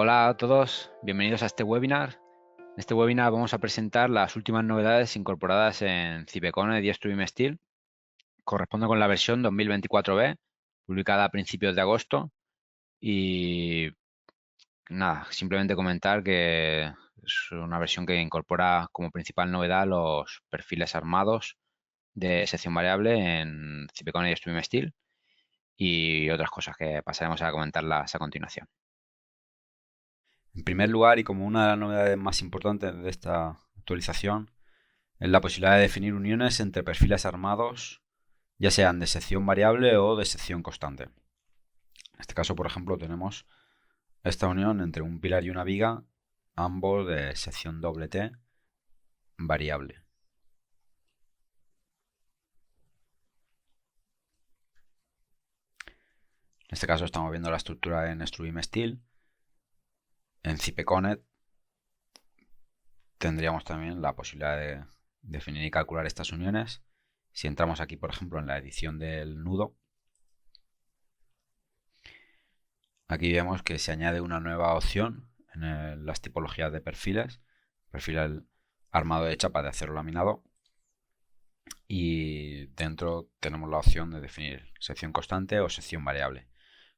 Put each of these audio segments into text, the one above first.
Hola a todos, bienvenidos a este webinar. En este webinar vamos a presentar las últimas novedades incorporadas en CibeCone y Stream Steel. Corresponde con la versión 2024B, publicada a principios de agosto. Y nada, simplemente comentar que es una versión que incorpora como principal novedad los perfiles armados de sección variable en CibeCone y Stream Steel y otras cosas que pasaremos a comentarlas a continuación. En primer lugar, y como una de las novedades más importantes de esta actualización, es la posibilidad de definir uniones entre perfiles armados, ya sean de sección variable o de sección constante. En este caso, por ejemplo, tenemos esta unión entre un pilar y una viga, ambos de sección doble T variable. En este caso estamos viendo la estructura en Struim Steel. En CipeConnect tendríamos también la posibilidad de definir y calcular estas uniones. Si entramos aquí, por ejemplo, en la edición del nudo, aquí vemos que se añade una nueva opción en las tipologías de perfiles. Perfil armado de chapa de acero laminado. Y dentro tenemos la opción de definir sección constante o sección variable.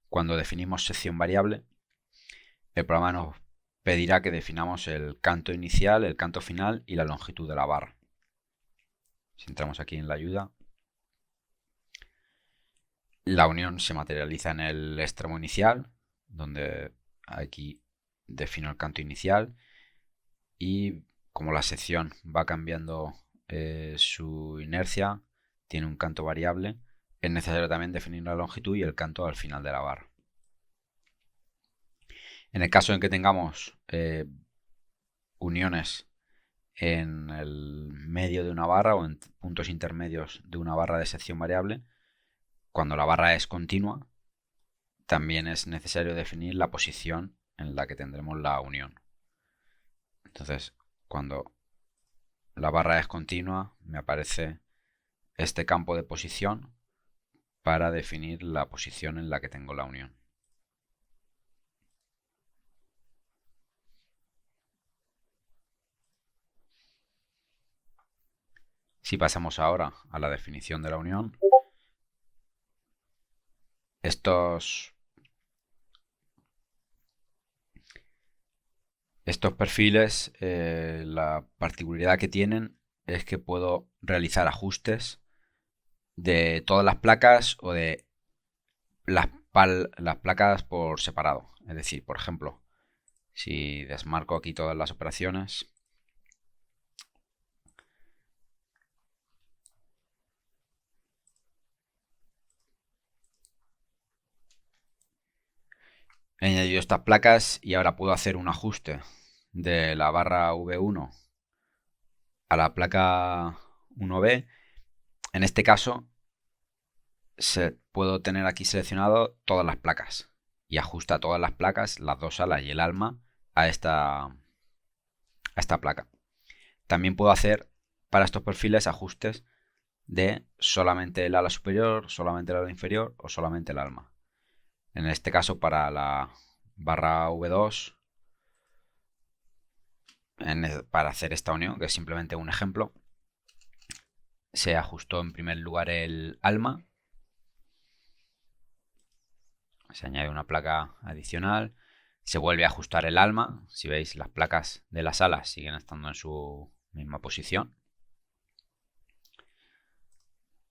Cuando definimos sección variable, el programa nos pedirá que definamos el canto inicial, el canto final y la longitud de la barra. Si entramos aquí en la ayuda, la unión se materializa en el extremo inicial, donde aquí defino el canto inicial, y como la sección va cambiando su inercia, tiene un canto variable, es necesario también definir la longitud y el canto al final de la barra. En el caso en que tengamos uniones en el medio de una barra o en puntos intermedios de una barra de sección variable, cuando la barra es continua, también es necesario definir la posición en la que tendremos la unión. Entonces, cuando la barra es continua, me aparece este campo de posición para definir la posición en la que tengo la unión. Si pasamos ahora a la definición de la unión, estos, estos perfiles, la particularidad que tienen es que puedo realizar ajustes de todas las placas o de las placas por separado. Es decir, por ejemplo, si desmarco aquí todas las operaciones, he añadido estas placas y ahora puedo hacer un ajuste de la barra V1 a la placa 1B. En este caso, puedo tener aquí seleccionado todas las placas y ajusta todas las placas, las dos alas y el alma a esta placa. También puedo hacer para estos perfiles ajustes de solamente el ala superior, solamente el ala inferior o solamente el alma. En este caso, para la barra V2, para hacer esta unión, que es simplemente un ejemplo, se ajustó en primer lugar el alma, se añade una placa adicional, se vuelve a ajustar el alma. Si veis, las placas de las alas siguen estando en su misma posición.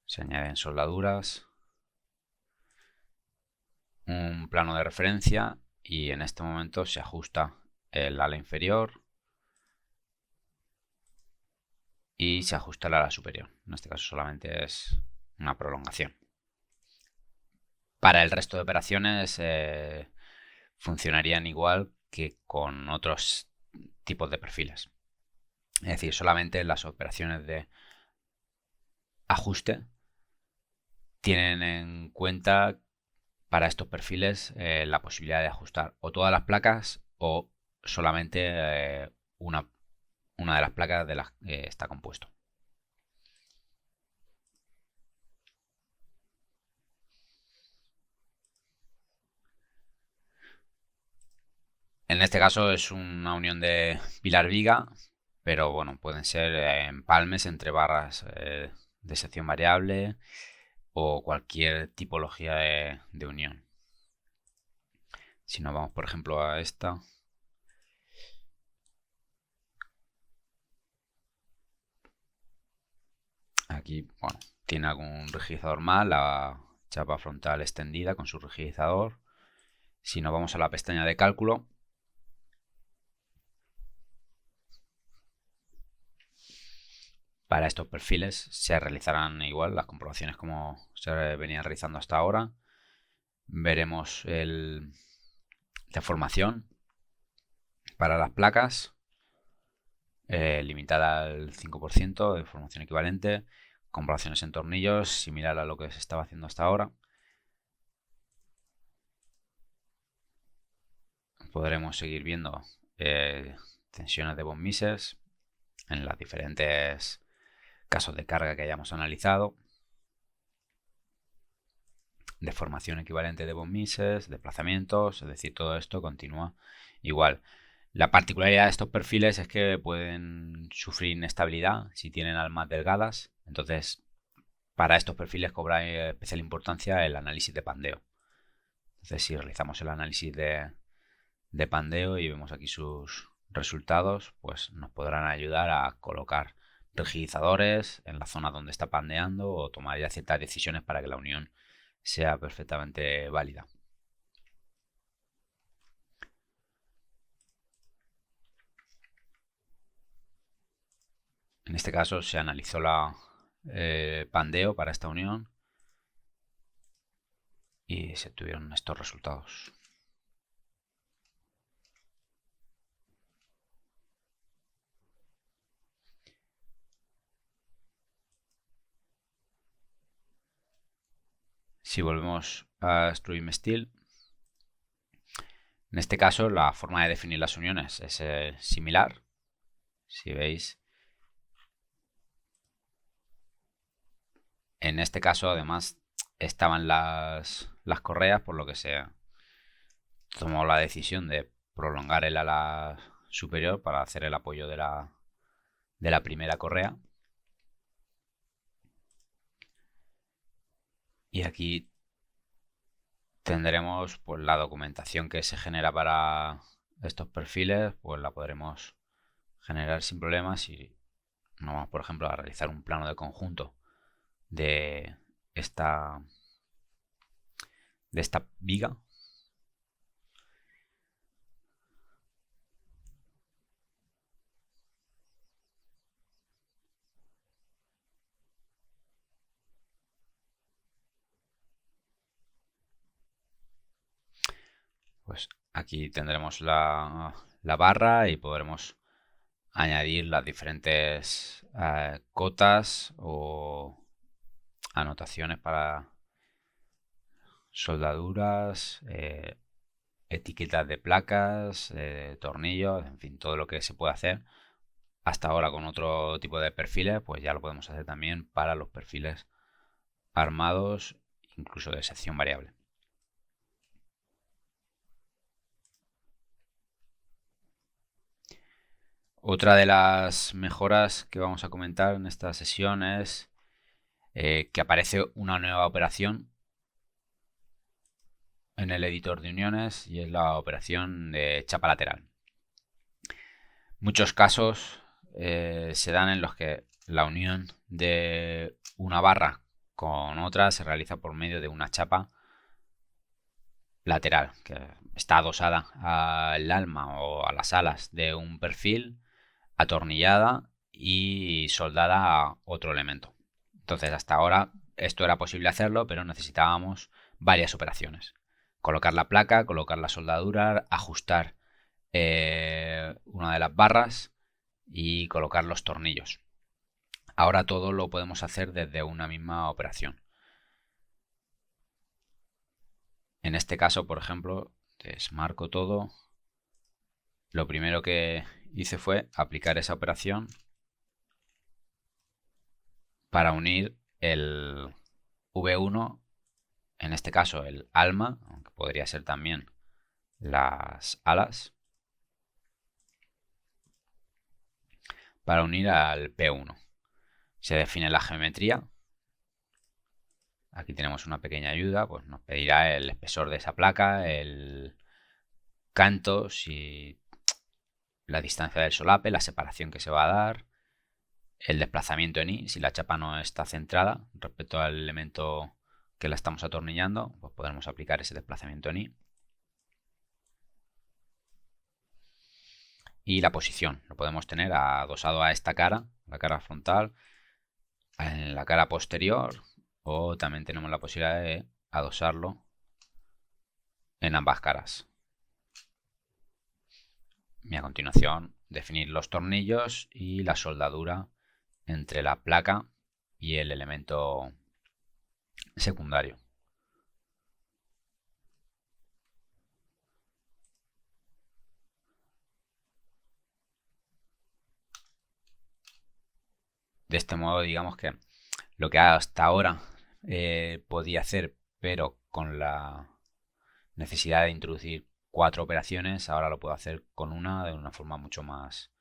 Se añaden soldaduras, un plano de referencia y en este momento se ajusta el ala inferior y se ajusta el ala superior. En este caso solamente es una prolongación. Para el resto de operaciones funcionarían igual que con otros tipos de perfiles. Es decir, solamente las operaciones de ajuste tienen en cuenta para estos perfiles la posibilidad de ajustar o todas las placas o solamente una, una de las placas de las que está compuesto. En En este caso es una unión de pilar-viga, pero bueno, pueden ser empalmes entre barras de sección variable o cualquier tipología de unión. Si nos vamos, por ejemplo, a esta. Aquí, bueno, tiene algún rigidizador más, la chapa frontal extendida con su rigidizador. Si nos vamos a la pestaña de cálculo, para estos perfiles se realizarán igual las comprobaciones como se venían realizando hasta ahora. Veremos el de formación para las placas, limitada al 5% de formación equivalente, comprobaciones en tornillos, similar a lo que se estaba haciendo hasta ahora. Podremos seguir viendo tensiones de von Mises en los diferentes casos de carga que hayamos analizado, deformación equivalente de von Mises, desplazamientos, es decir, todo esto continúa igual. La particularidad de estos perfiles es que pueden sufrir inestabilidad si tienen almas delgadas, entonces para estos perfiles cobra especial importancia el análisis de pandeo. Entonces si realizamos el análisis de pandeo y vemos aquí sus resultados, pues nos podrán ayudar a colocar rigidizadores en la zona donde está pandeando o tomar ya ciertas decisiones para que la unión sea perfectamente válida. En este caso se analizó la pandeo para esta unión y se tuvieron estos resultados. Si volvemos a Stream Steel, en este caso la forma de definir las uniones es similar. Si veis, en este caso además estaban las correas, por lo que se tomó la decisión de prolongar el ala superior para hacer el apoyo de la primera correa. Y aquí tendremos pues la documentación que se genera para estos perfiles, pues la podremos generar sin problemas y nos vamos, por ejemplo, a realizar un plano de conjunto de esta viga. Pues aquí tendremos la barra y podremos añadir las diferentes cotas o anotaciones para soldaduras, etiquetas de placas, tornillos, en fin, todo lo que se puede hacer hasta ahora con otro tipo de perfiles, pues ya lo podemos hacer también para los perfiles armados, incluso de sección variable. Otra de las mejoras que vamos a comentar en esta sesión es que aparece una nueva operación en el editor de uniones y es la operación de chapa lateral. Muchos casos se dan en los que la unión de una barra con otra se realiza por medio de una chapa lateral que está adosada al alma o a las alas de un perfil, atornillada y soldada a otro elemento. Entonces hasta ahora esto era posible hacerlo, pero necesitábamos varias operaciones. Colocar la placa, colocar la soldadura, ajustar una de las barras y colocar los tornillos. Ahora todo lo podemos hacer desde una misma operación. En este caso, por ejemplo, desmarco todo. Lo primero que hice fue aplicar esa operación para unir el V1, en este caso el alma, aunque podría ser también las alas, para unir al P1. Se define la geometría. Aquí tenemos una pequeña ayuda, pues nos pedirá el espesor de esa placa, el canto, si la distancia del solape, la separación que se va a dar, el desplazamiento en I, si la chapa no está centrada respecto al elemento que la estamos atornillando, pues podremos aplicar ese desplazamiento en I. Y la posición, lo podemos tener adosado a esta cara, la cara frontal, en la cara posterior, o también tenemos la posibilidad de adosarlo en ambas caras. Y a continuación definir los tornillos y la soldadura entre la placa y el elemento secundario. De este modo, digamos que lo que hasta ahora podía hacer, pero con la necesidad de introducir 4 operaciones, ahora lo puedo hacer con una de una forma mucho más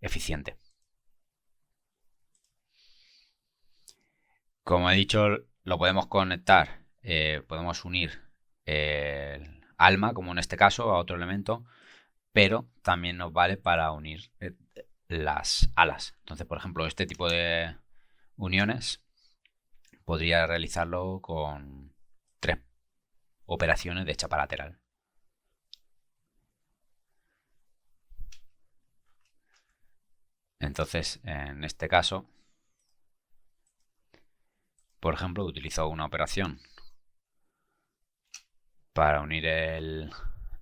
eficiente. Como he dicho, lo podemos conectar, podemos unir el alma, como en este caso, a otro elemento, pero también nos vale para unir las alas. Entonces, por ejemplo, este tipo de uniones podría realizarlo con 3 operaciones de chapa lateral. Entonces, en este caso, por ejemplo, utilizo una operación para unir el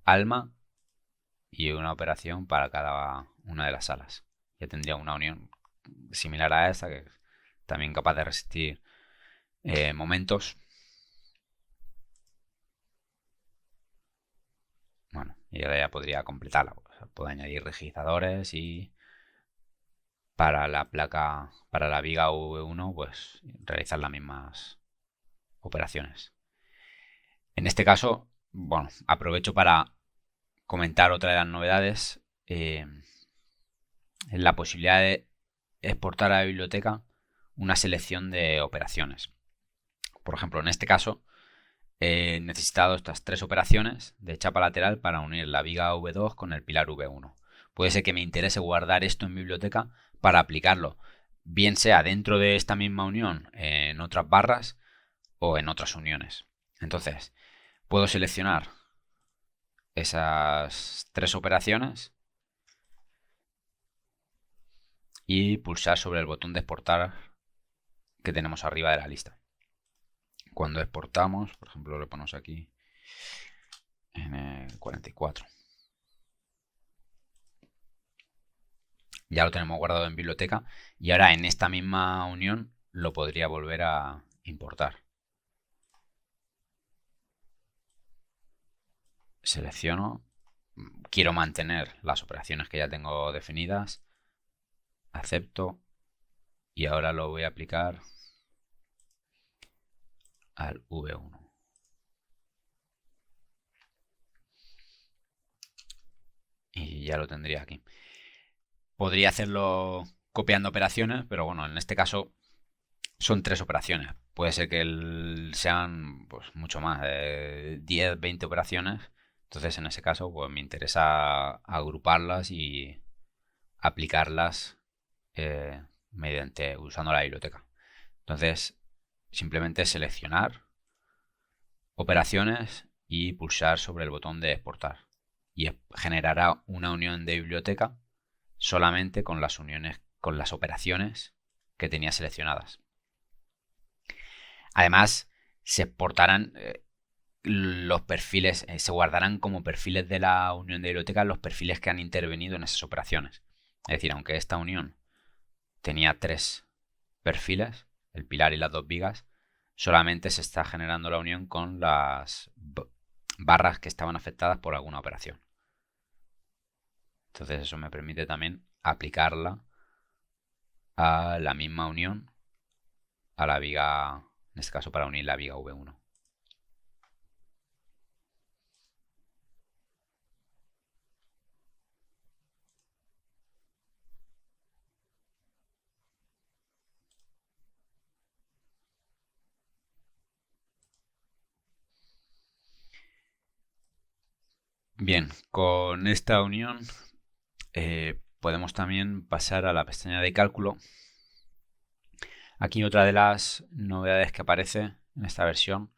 alma y una operación para cada una de las alas. Ya tendría una unión similar a esta, que es también capaz de resistir momentos. Bueno, y ahora ya podría completarla. Puedo añadir rigidizadores y para la placa, para la viga V1, pues realizar las mismas operaciones. En este caso, bueno, aprovecho para comentar otra de las novedades. La posibilidad de exportar a la biblioteca una selección de operaciones. Por ejemplo, en este caso he necesitado estas 3 operaciones de chapa lateral para unir la viga V2 con el pilar V1. Puede ser que me interese guardar esto en biblioteca para aplicarlo, bien sea dentro de esta misma unión en otras barras o en otras uniones. Entonces, puedo seleccionar esas 3 operaciones y pulsar sobre el botón de exportar que tenemos arriba de la lista. Cuando exportamos, por ejemplo, lo ponemos aquí en el 44. Ya lo tenemos guardado en biblioteca y ahora en esta misma unión lo podría volver a importar. Selecciono, quiero mantener las operaciones que ya tengo definidas, acepto y ahora lo voy a aplicar al V1. Y ya lo tendría aquí. Podría hacerlo copiando operaciones, pero bueno, en este caso son 3 operaciones. Puede ser que sean pues, mucho más, 10, 20 operaciones. Entonces, en ese caso, pues me interesa agruparlas y aplicarlas mediante usando la biblioteca. Entonces, simplemente seleccionar operaciones y pulsar sobre el botón de exportar. Y generará una unión de biblioteca solamente con las uniones, con las operaciones que tenía seleccionadas. Además, se exportarán los perfiles, se guardarán como perfiles de la unión de bibliotecas los perfiles que han intervenido en esas operaciones. Es decir, aunque esta unión tenía 3 perfiles, el pilar y las 2 vigas, solamente se está generando la unión con las barras que estaban afectadas por alguna operación. Entonces eso me permite también aplicarla a la misma unión, a la viga, en este caso para unir la viga V1. Bien, con esta unión podemos también pasar a la pestaña de cálculo. Aquí otra de las novedades que aparece en esta versión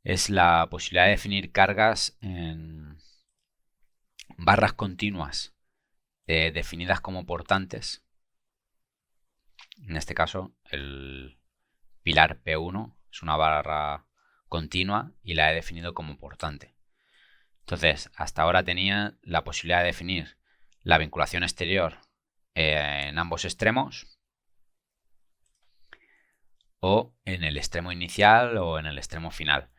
es la posibilidad de definir cargas en barras continuas definidas como portantes. En este caso, el pilar P1 es una barra continua y la he definido como portante. Entonces, hasta ahora tenía la posibilidad de definir la vinculación exterior en ambos extremos, o en el extremo inicial o en el extremo final.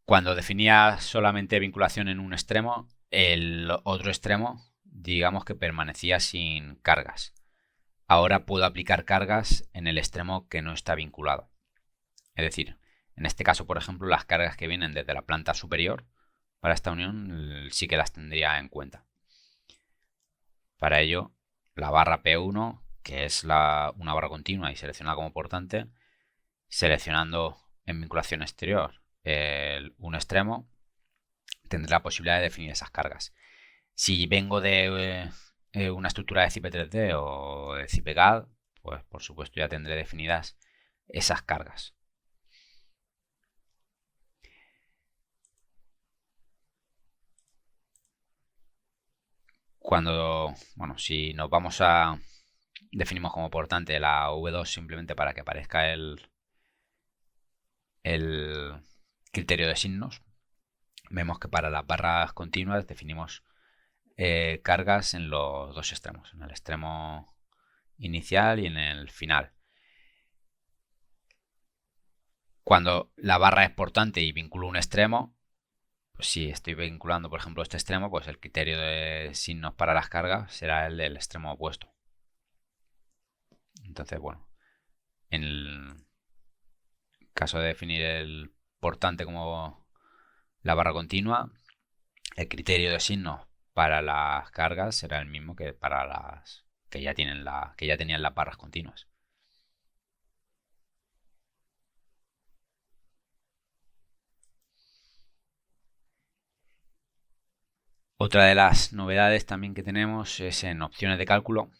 Cuando definía solamente vinculación en un extremo, el otro extremo, digamos que permanecía sin cargas. Ahora puedo aplicar cargas en el extremo que no está vinculado. Es decir, en este caso, por ejemplo, las cargas que vienen desde la planta superior para esta unión sí que las tendría en cuenta. Para ello, la barra P1, que es una barra continua y seleccionada como portante, seleccionando en vinculación exterior un extremo, tendré la posibilidad de definir esas cargas. Si vengo de una estructura de Zipe 3D o de Zipe CAD, pues por supuesto ya tendré definidas esas cargas. Si nos vamos a definimos como portante la V2 simplemente para que aparezca el criterio de signos, vemos que para las barras continuas definimos cargas en los dos extremos, en el extremo inicial y en el final. Cuando la barra es portante y vinculo un extremo, pues si estoy vinculando, por ejemplo, este extremo, pues el criterio de signos para las cargas será el del extremo opuesto. Entonces, bueno, en el caso de definir el portante como la barra continua, el criterio de signos para las cargas será el mismo que para las que ya tenían las barras continuas. Otra de las novedades también que tenemos es en opciones de cálculo.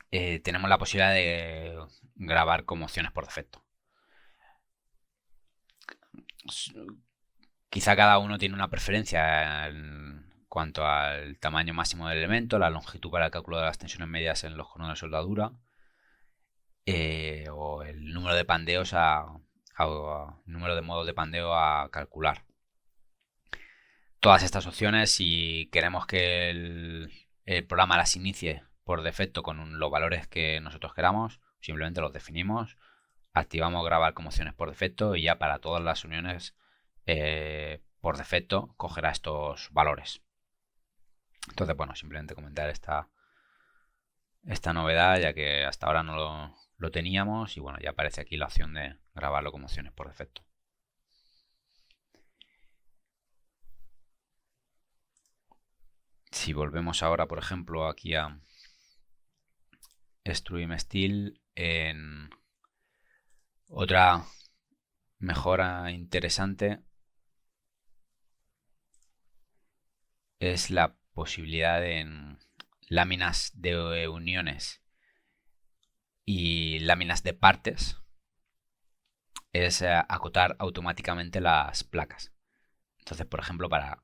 Tenemos la posibilidad de grabar como opciones por defecto. Quizá cada uno tiene una preferencia en cuanto al tamaño máximo del elemento, la longitud para el cálculo de las tensiones medias en los conos de soldadura, o el número de pandeos número de modos de pandeo a calcular. Todas estas opciones, si queremos que el programa las inicie por defecto con los valores que nosotros queramos, simplemente los definimos, activamos grabar como opciones por defecto y ya para todas las uniones por defecto cogerá estos valores. Entonces, bueno, simplemente comentar esta novedad, ya que hasta ahora no lo teníamos y bueno, ya aparece aquí la opción de grabarlo como opciones por defecto. Si volvemos ahora, por ejemplo, aquí a Struim Steel, en otra mejora interesante es la posibilidad en láminas de uniones y láminas de partes es acotar automáticamente las placas. Entonces, por ejemplo, para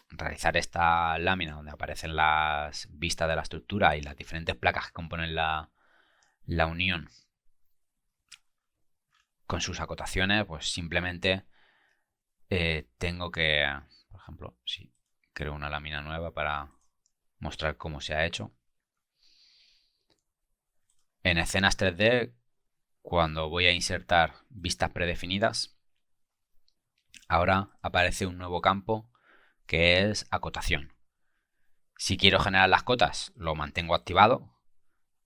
realizar esta lámina donde aparecen las vistas de la estructura y las diferentes placas que componen la unión con sus acotaciones, pues simplemente tengo que, por ejemplo, si creo una lámina nueva para mostrar cómo se ha hecho. En escenas 3D, cuando voy a insertar vistas predefinidas, ahora aparece un nuevo campo que es acotación. Si quiero generar las cotas, lo mantengo activado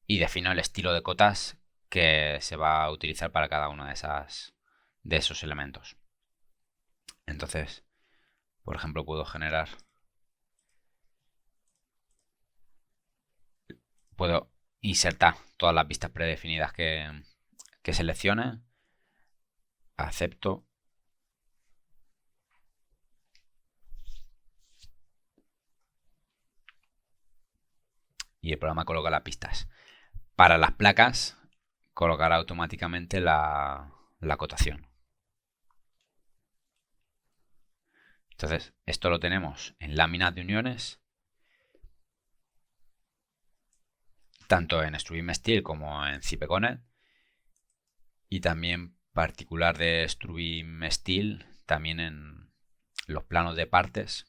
y defino el estilo de cotas que se va a utilizar para cada uno de esos elementos. Entonces, por ejemplo, puedo insertar todas las vistas predefinidas que seleccione, acepto y el programa coloca las pistas. Para las placas, colocará automáticamente la cotación. Entonces, esto lo tenemos en láminas de uniones, tanto en Struim Steel como en CipeConnect, y también particular de Struim Steel, también en los planos de partes.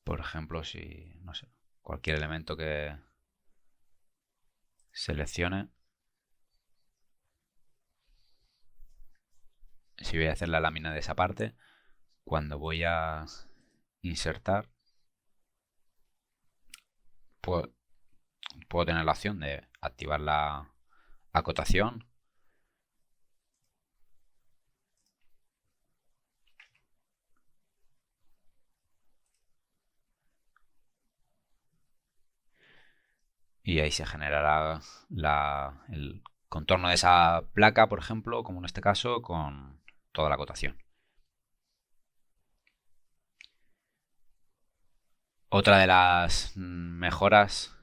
Por ejemplo, si, no sé, cualquier elemento que seleccione, si voy a hacer la lámina de esa parte, cuando voy a insertar, puedo tener la opción de activar la acotación, y ahí se generará el contorno de esa placa, por ejemplo, como en este caso, con toda la acotación. Otra de las mejoras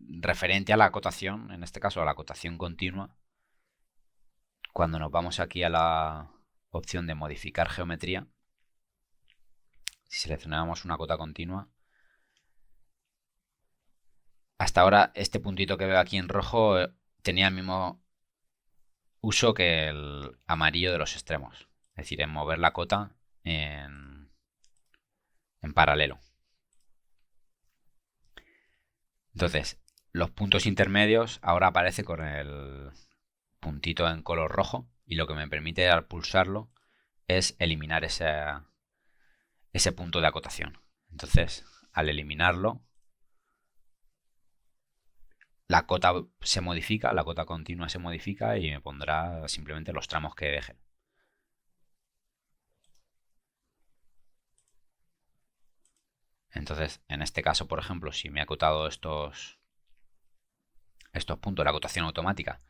referente a la acotación, en este caso a la acotación continua, cuando nos vamos aquí a la opción de modificar geometría, si seleccionamos una cota continua, hasta ahora este puntito que veo aquí en rojo tenía el mismo uso que el amarillo de los extremos, es decir, en mover la cota en paralelo. Entonces, los puntos intermedios ahora aparece con el puntito en color rojo, y lo que me permite al pulsarlo es eliminar ese punto de acotación. Entonces, al eliminarlo, la cota se modifica, la cota continua se modifica y me pondrá simplemente los tramos que deje. Entonces, en este caso, por ejemplo, si me ha acotado estos puntos de acotación automática,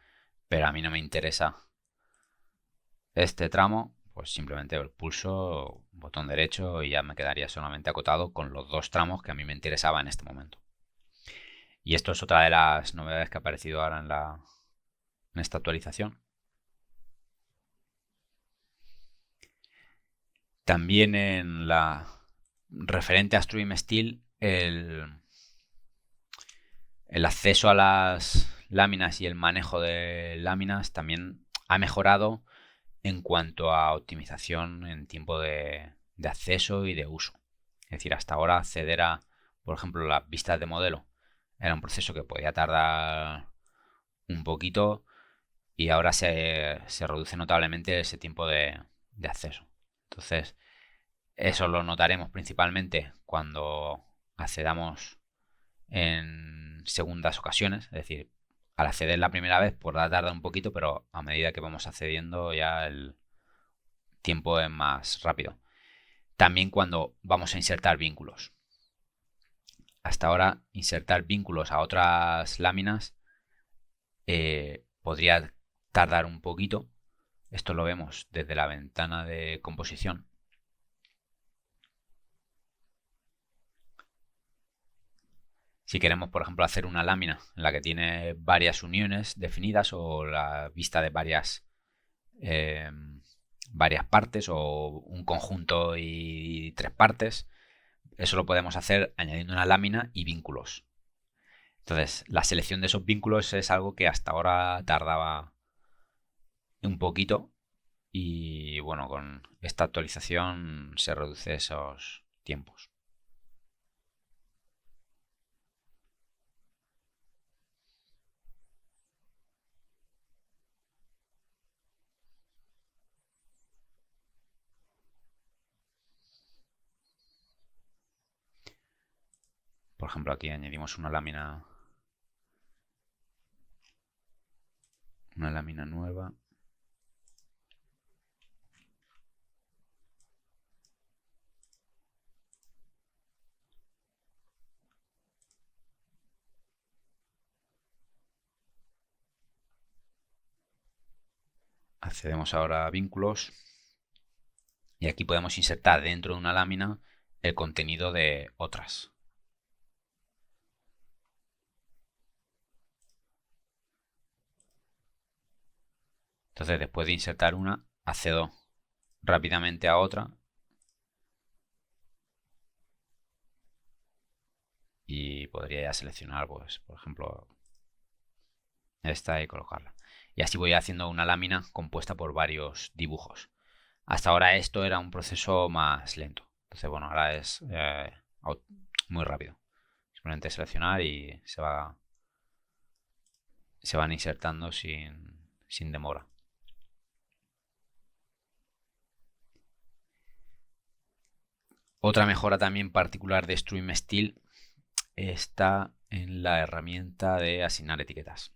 pero a mí no me interesa este tramo, pues simplemente pulso botón derecho y ya me quedaría solamente acotado con los dos tramos que a mí me interesaba en este momento. Y esto es otra de las novedades que ha aparecido ahora en esta actualización. También en la referente a Stream Steel, el acceso a las láminas y el manejo de láminas también ha mejorado en cuanto a optimización en tiempo de acceso y de uso. Es decir, hasta ahora acceder a, por ejemplo, las vistas de modelo era un proceso que podía tardar un poquito, y ahora se reduce notablemente ese tiempo de acceso. Entonces, eso lo notaremos principalmente cuando accedamos en segundas ocasiones, es decir, al acceder la primera vez podrá tardar un poquito, pero a medida que vamos accediendo ya el tiempo es más rápido. También cuando vamos a insertar vínculos. Hasta ahora, insertar vínculos a otras láminas podría tardar un poquito. Esto lo vemos desde la ventana de composición. Si queremos, por ejemplo, hacer una lámina en la que tiene varias uniones definidas, o la vista de eh, varias partes, o un conjunto y tres partes, eso lo podemos hacer añadiendo una lámina y vínculos. Entonces, la selección de esos vínculos es algo que hasta ahora tardaba un poquito, y bueno, con esta actualización se reduce esos tiempos. Por ejemplo, aquí añadimos una lámina nueva. Accedemos ahora a vínculos. Y aquí podemos insertar dentro de una lámina el contenido de otras. Entonces, después de insertar una, accedo rápidamente a otra y podría ya seleccionar, pues, por ejemplo, esta y colocarla. Y así voy haciendo una lámina compuesta por varios dibujos. Hasta ahora esto era un proceso más lento. Entonces, bueno, ahora es muy rápido. Simplemente seleccionar y se van insertando sin demora. Otra mejora también particular de Stream Steel está en la herramienta de asignar etiquetas.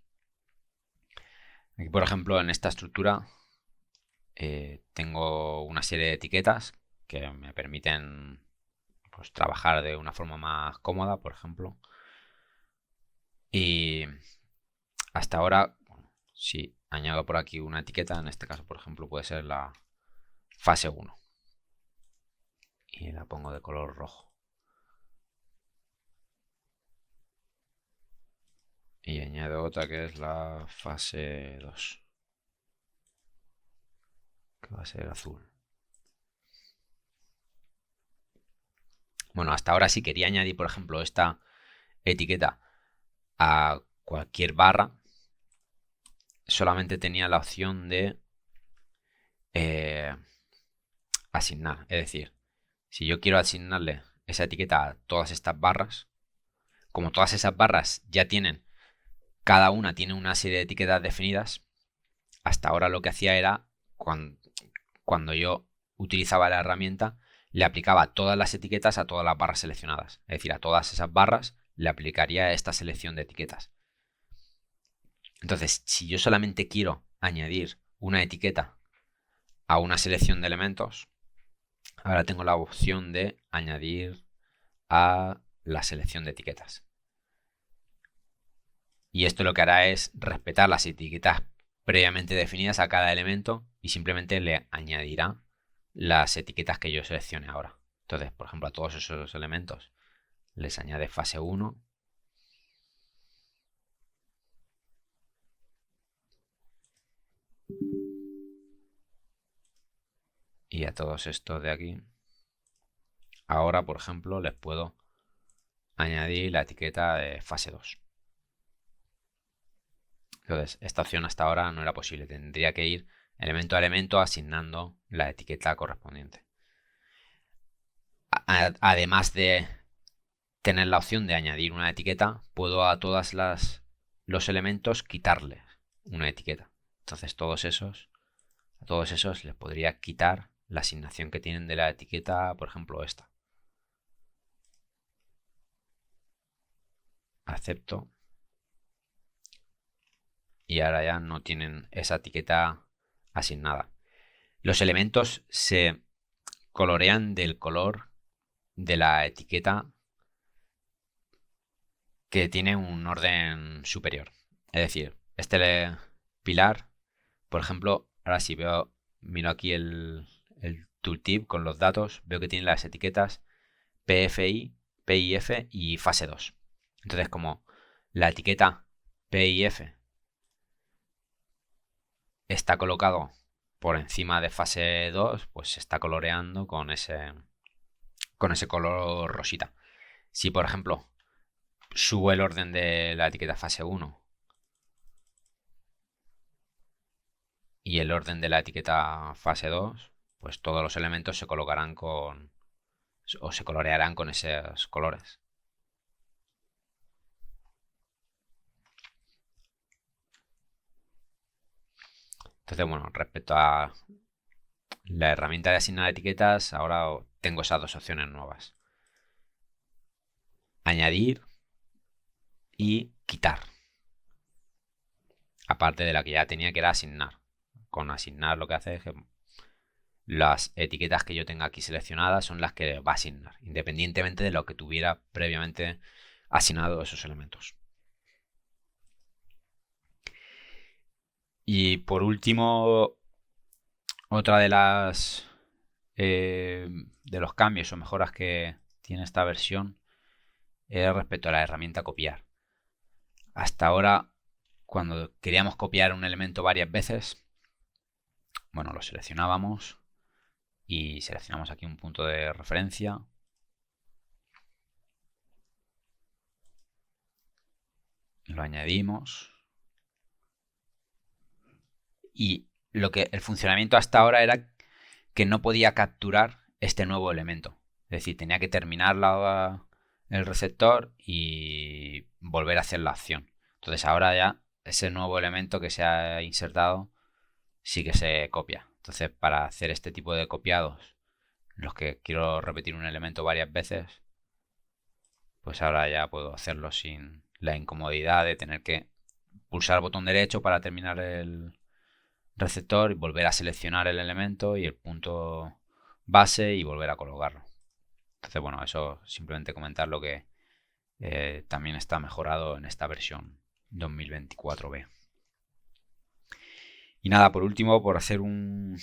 Aquí, por ejemplo, en esta estructura tengo una serie de etiquetas que me permiten, pues, trabajar de una forma más cómoda, por ejemplo. Y hasta ahora, si añado por aquí una etiqueta, en este caso, por ejemplo, puede ser la fase 1. Y la pongo de color rojo. Y añado otra que es la fase 2, que va a ser azul. Bueno, hasta ahora si quería añadir, por ejemplo, esta etiqueta a cualquier barra, solamente tenía la opción de eh, asignar. Es decir, si yo quiero asignarle esa etiqueta a todas estas barras, como todas esas barras ya tienen, cada una tiene una serie de etiquetas definidas, hasta ahora lo que hacía era, cuando yo utilizaba la herramienta, le aplicaba todas las etiquetas a todas las barras seleccionadas. Es decir, a todas esas barras le aplicaría esta selección de etiquetas. Entonces, si yo solamente quiero añadir una etiqueta a una selección de elementos, ahora tengo la opción de añadir a la selección de etiquetas. Y esto lo que hará es respetar las etiquetas previamente definidas a cada elemento y simplemente le añadirá las etiquetas que yo seleccione ahora. Entonces, por ejemplo, a todos esos elementos les añade fase 1. Y a todos estos de aquí, ahora, por ejemplo, les puedo añadir la etiqueta de fase 2. Entonces, esta opción hasta ahora no era posible. Tendría que ir elemento a elemento asignando la etiqueta correspondiente. Además de tener la opción de añadir una etiqueta, puedo a los elementos quitarles una etiqueta. Entonces, a todos esos les podría quitar la asignación que tienen de la etiqueta, por ejemplo, esta. Acepto. Y ahora ya no tienen esa etiqueta asignada. Los elementos se colorean del color de la etiqueta que tiene un orden superior. Es decir, este pilar, por ejemplo, ahora si miro aquí el tooltip con los datos, veo que tiene las etiquetas PFI, PIF y fase 2. Entonces, como la etiqueta PIF está colocado por encima de fase 2, pues se está coloreando con ese color rosita. Si, por ejemplo, subo el orden de la etiqueta fase 1 y el orden de la etiqueta fase 2, pues todos los elementos se colocarán o se colorearán con esos colores. Entonces, bueno, respecto a la herramienta de asignar etiquetas, ahora tengo esas dos opciones nuevas. Añadir y quitar. Aparte de la que ya tenía, que era asignar. Con asignar lo que hace es que las etiquetas que yo tenga aquí seleccionadas son las que va a asignar, independientemente de lo que tuviera previamente asignado esos elementos. Y por último, otra de las de los cambios o mejoras que tiene esta versión es respecto a la herramienta copiar. Hasta ahora, cuando queríamos copiar un elemento varias veces, bueno, lo seleccionábamos y seleccionamos aquí un punto de referencia. Lo añadimos. Y el funcionamiento hasta ahora era que no podía capturar este nuevo elemento. Es decir, tenía que terminar el receptor y volver a hacer la acción. Entonces ahora ya ese nuevo elemento que se ha insertado sí que se copia. Entonces, para hacer este tipo de copiados, en los que quiero repetir un elemento varias veces, pues ahora ya puedo hacerlo sin la incomodidad de tener que pulsar el botón derecho para terminar el receptor y volver a seleccionar el elemento y el punto base y volver a colocarlo. Entonces, bueno, eso simplemente comentarlo que también está mejorado en esta versión 2024B. Y nada, por último, por hacer un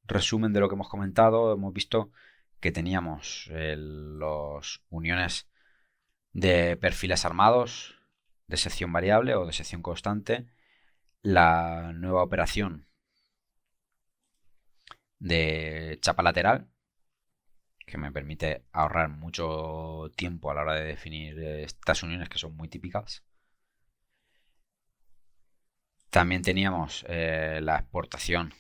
resumen de lo que hemos comentado, hemos visto que teníamos los uniones de perfiles armados, de sección variable o de sección constante, la nueva operación de chapa lateral, que me permite ahorrar mucho tiempo a la hora de definir estas uniones que son muy típicas. También teníamos la exportación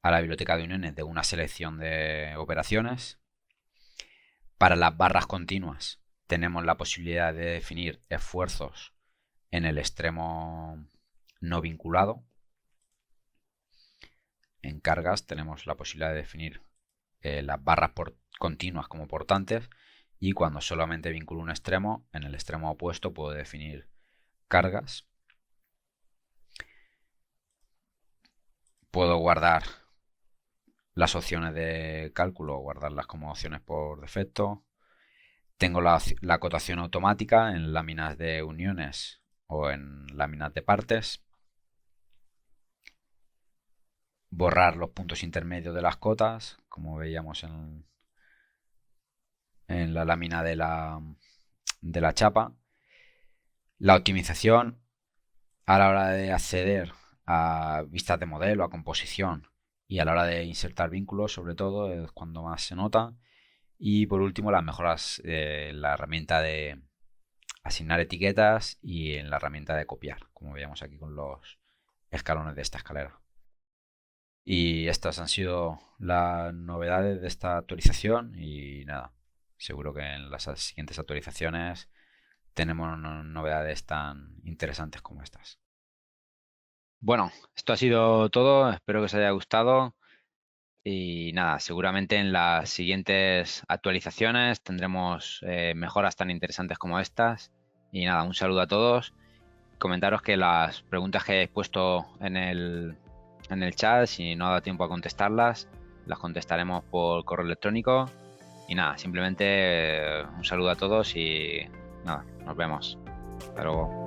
a la biblioteca de uniones de una selección de operaciones. Para las barras continuas tenemos la posibilidad de definir esfuerzos en el extremo no vinculado. En cargas tenemos la posibilidad de definir las barras continuas como portantes, y cuando solamente vinculo un extremo, en el extremo opuesto puedo definir cargas. Puedo guardar las opciones de cálculo, guardarlas como opciones por defecto. Tengo la acotación automática en láminas de uniones o en láminas de partes. Borrar los puntos intermedios de las cotas, como veíamos en la lámina de la chapa. La optimización a la hora de acceder a vistas de modelo, a composición y a la hora de insertar vínculos, sobre todo, es cuando más se nota. Y por último, las mejoras en la herramienta de asignar etiquetas y en la herramienta de copiar, como veíamos aquí con los escalones de esta escalera. Y estas han sido las novedades de esta actualización y nada, seguro que en las siguientes actualizaciones tenemos novedades tan interesantes como estas. Bueno, esto ha sido todo. Espero que os haya gustado. Y nada, seguramente en las siguientes actualizaciones tendremos mejoras tan interesantes como estas. Y nada, un saludo a todos. Comentaros que las preguntas que hayáis puesto en el chat, si no ha dado tiempo a contestarlas, las contestaremos por correo electrónico. Y nada, simplemente un saludo a todos y nada, nos vemos. Hasta luego.